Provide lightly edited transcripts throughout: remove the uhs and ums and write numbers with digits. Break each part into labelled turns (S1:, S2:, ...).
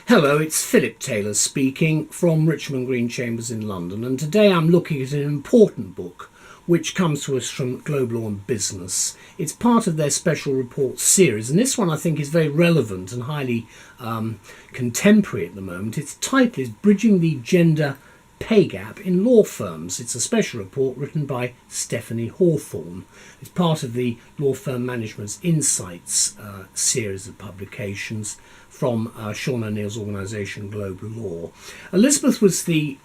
S1: Hello, it's Phillip Taylor speaking from Richmond Green Chambers in London, and today I'm looking at an important book which comes to us from Global Law and Business. It's part of their special report series, and this one I think is very relevant and highly contemporary at the moment. Its title is Bridging the Gender Pay Gap in Law Firms. It's a special report written by Stephanie Hawthorne. It's part of the Law Firm Management's Insights series of publications from Sean O'Neill's organisation Global Law. Elizabeth was the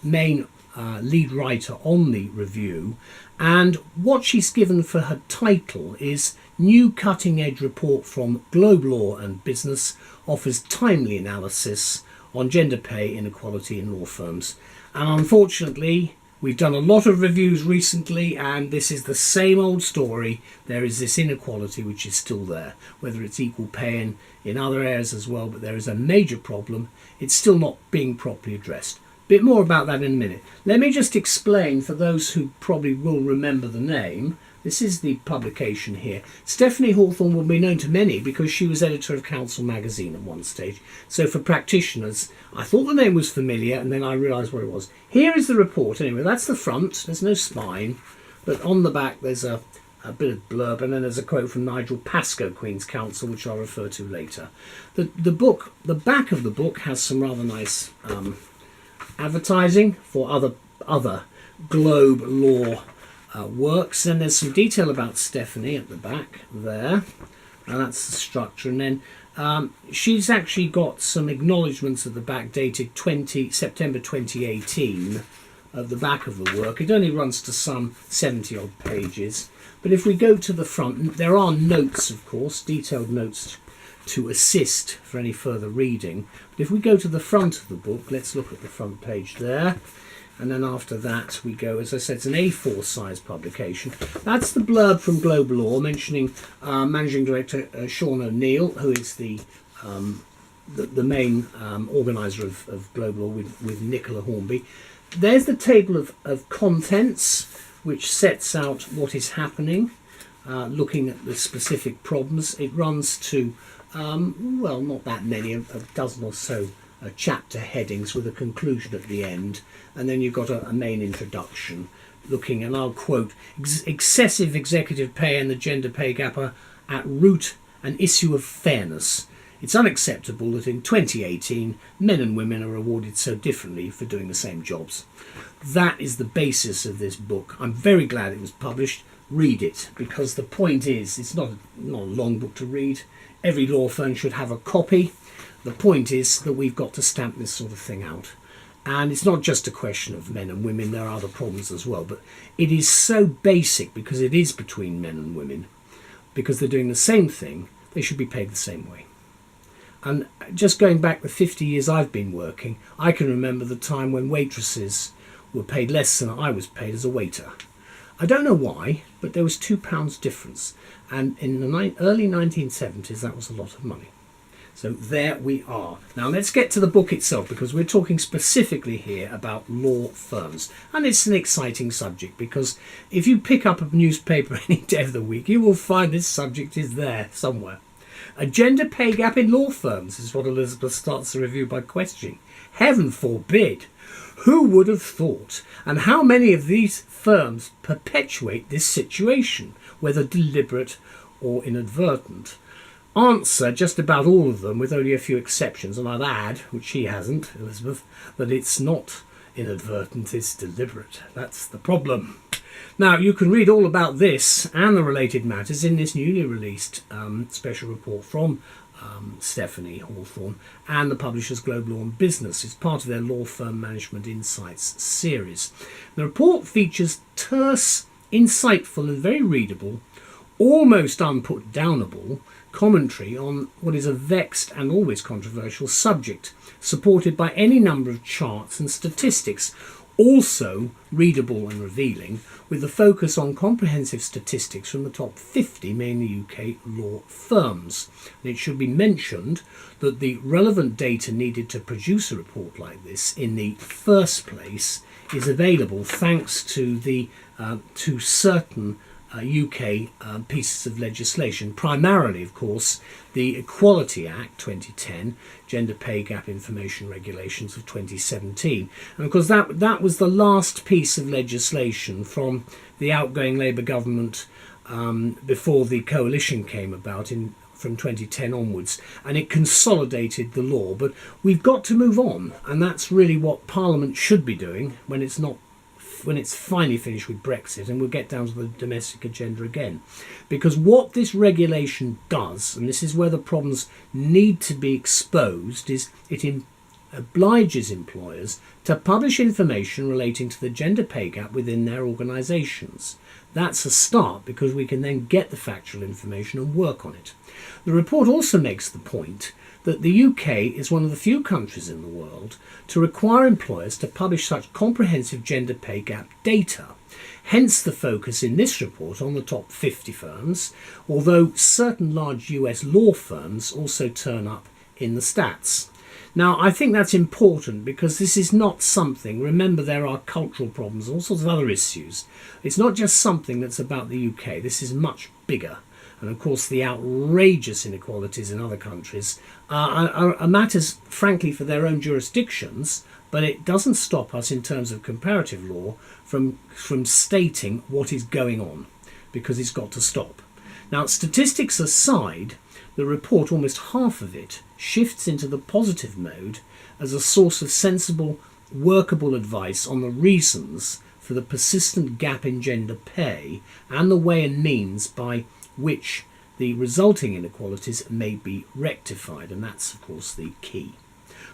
S1: main lead writer on the review, and what she's given for her title is New Cutting Edge Report from Global Law and Business offers timely analysis on gender pay inequality in law firms. And unfortunately, we've done a lot of reviews recently, and this is the same old story. There is this inequality which is still there, whether it's equal pay in other areas as well, but there is a major problem. It's still not being properly addressed. Bit more about that in a minute. Let me just explain for those who probably will remember the name. This is the publication here. Stephanie Hawthorne will be known to many because she was editor of Counsel magazine at one stage. So for practitioners, I thought the name was familiar, and then I realised what it was. Here is the report. Anyway, that's the front. There's no spine, but on the back there's a bit of blurb, and then there's a quote from Nigel Pascoe, Queen's Counsel, which I'll refer to later. The back of the book has some rather nice advertising for other Globe Law works. Then there's some detail about Stephanie at the back there, and that's the structure. And then she's actually got some acknowledgements at the back dated September 2018 at the back of the work. It only runs to some 70 odd pages, but if we go to the front, there are notes, of course, detailed notes to assist for any further reading. But if we go to the front of the book, let's look at the front page there. And then after that we go, as I said, it's an A4 size publication. That's the blurb from Global Law mentioning Managing Director Sean O'Neill, who is the main organiser of Global Law with Nicola Hornby. There's the table of contents which sets out what is happening, looking at the specific problems. It runs to, well, not that many, a dozen or so chapter headings with a conclusion at the end, and then you've got a main introduction looking, and I'll quote, excessive executive pay and the gender pay gap are at root an issue of fairness. It's unacceptable that in 2018 men and women are awarded so differently for doing the same jobs. That is the basis of this book. I'm very glad it was published. Read it, because the point is, it's not a long book to read. Every law firm should have a copy. The point is that we've got to stamp this sort of thing out. And it's not just a question of men and women, there are other problems as well. But it is so basic because it is between men and women. Because they're doing the same thing, they should be paid the same way. And just going back the 50 years I've been working, I can remember the time when waitresses were paid less than I was paid as a waiter. I don't know why, but there was £2 difference. And in the early 1970s, that was a lot of money. So there we are. Now let's get to the book itself, because we're talking specifically here about law firms. And it's an exciting subject, because if you pick up a newspaper any day of the week, you will find this subject is there somewhere. A gender pay gap in law firms is what Elizabeth starts the review by questioning. Heaven forbid! Who would have thought? And how many of these firms perpetuate this situation, whether deliberate or inadvertent? Answer, just about all of them, with only a few exceptions, and I'd add, which she hasn't, Elizabeth, that it's not inadvertent, it's deliberate. That's the problem. Now, you can read all about this and the related matters in this newly released special report from Stephanie Hawthorne and the publishers Global Law and Business. It's part of their Law Firm Management Insights series. The report features terse, insightful and very readable, almost unput-downable commentary on what is a vexed and always controversial subject, supported by any number of charts and statistics, also readable and revealing, with a focus on comprehensive statistics from the top 50 mainly UK law firms. And it should be mentioned that the relevant data needed to produce a report like this in the first place is available thanks to the to certain UK pieces of legislation, primarily, of course, the Equality Act 2010, Gender Pay Gap Information Regulations of 2017. And of course that was the last piece of legislation from the outgoing Labour government before the coalition came about from 2010 onwards, and it consolidated the law. But we've got to move on, and that's really what Parliament should be doing when it's finally finished with Brexit, and we'll get down to the domestic agenda again. Because what this regulation does, and this is where the problems need to be exposed, is it obliges employers to publish information relating to the gender pay gap within their organisations. That's a start, because we can then get the factual information and work on it. The report also makes the point that the UK is one of the few countries in the world to require employers to publish such comprehensive gender pay gap data. Hence the focus in this report on the top 50 firms, although certain large US law firms also turn up in the stats. Now, I think that's important, because this is not something, remember there are cultural problems, all sorts of other issues. It's not just something that's about the UK, this is much bigger. And of course the outrageous inequalities in other countries are matters, frankly, for their own jurisdictions, but it doesn't stop us in terms of comparative law from stating what is going on, because it's got to stop. Now, statistics aside, the report, almost half of it, shifts into the positive mode as a source of sensible, workable advice on the reasons for the persistent gap in gender pay and the way and means by which the resulting inequalities may be rectified, and that's of course the key.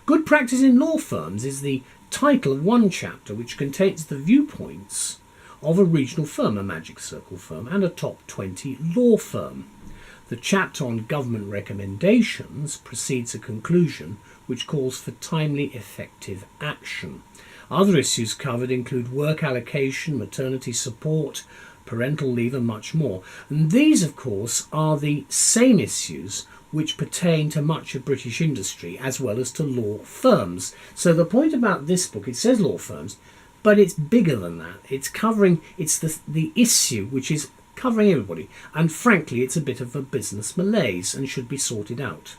S1: Good Practice in Law Firms is the title of one chapter which contains the viewpoints of a regional firm, a Magic Circle firm, and a top 20 law firm. The chapter on government recommendations precedes a conclusion which calls for timely, effective action. Other issues covered include work allocation, maternity support, parental leave, and much more. And these, of course, are the same issues which pertain to much of British industry as well as to law firms. So the point about this book, it says law firms, but it's bigger than that. It's the issue which is covering everybody. And frankly, it's a bit of a business malaise and should be sorted out.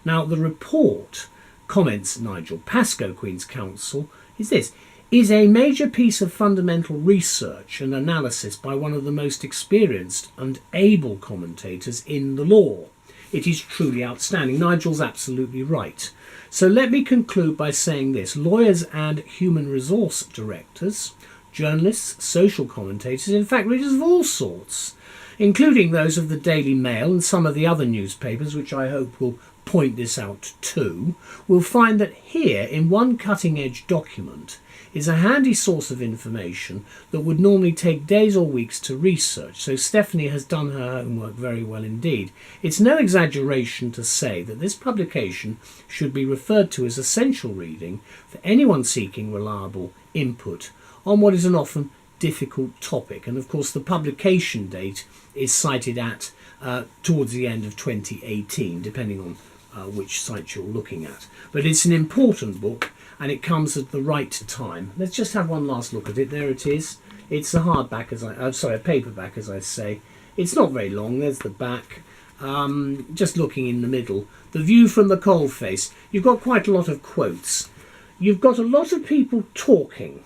S1: Now, the report, comments Nigel Pascoe, Queen's Counsel, is a major piece of fundamental research and analysis by one of the most experienced and able commentators in the law. It is truly outstanding. Nigel's absolutely right. So let me conclude by saying this. Lawyers and human resource directors, journalists, social commentators, in fact readers of all sorts, including those of the Daily Mail and some of the other newspapers, which I hope will point this out too, will find that here, in one cutting-edge document, is a handy source of information that would normally take days or weeks to research. So Stephanie has done her homework very well indeed. It's no exaggeration to say that this publication should be referred to as essential reading for anyone seeking reliable input on what is an often difficult topic. And of course the publication date is cited at towards the end of 2018, depending on which site you're looking at. But it's an important book, and it comes at the right time. Let's just have one last look at it. There it is. It's a hardback, a paperback, as I say. It's not very long. There's the back. Just looking in the middle. The view from the coalface. You've got quite a lot of quotes. You've got a lot of people talking.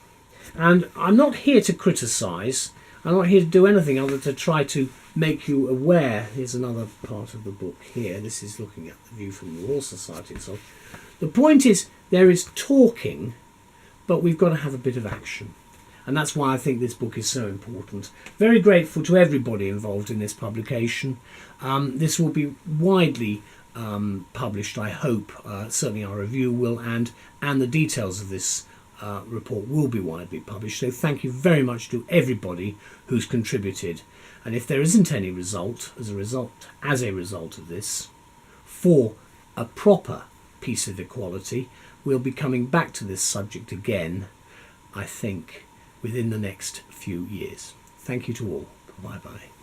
S1: And I'm not here to criticise. I'm not here to do anything other than to try to make you aware. Here's another part of the book here. This is looking at the view from the Royal Society itself. The point is, there is talking, but we've got to have a bit of action. And that's why I think this book is so important. Very grateful to everybody involved in this publication. This will be widely published, I hope. Certainly our review will, and the details of this report will be widely published. So thank you very much to everybody who's contributed. And if there isn't any result as a result of this, for a proper piece of equality, we'll be coming back to this subject again, I think, within the next few years. Thank you to all. Bye-bye.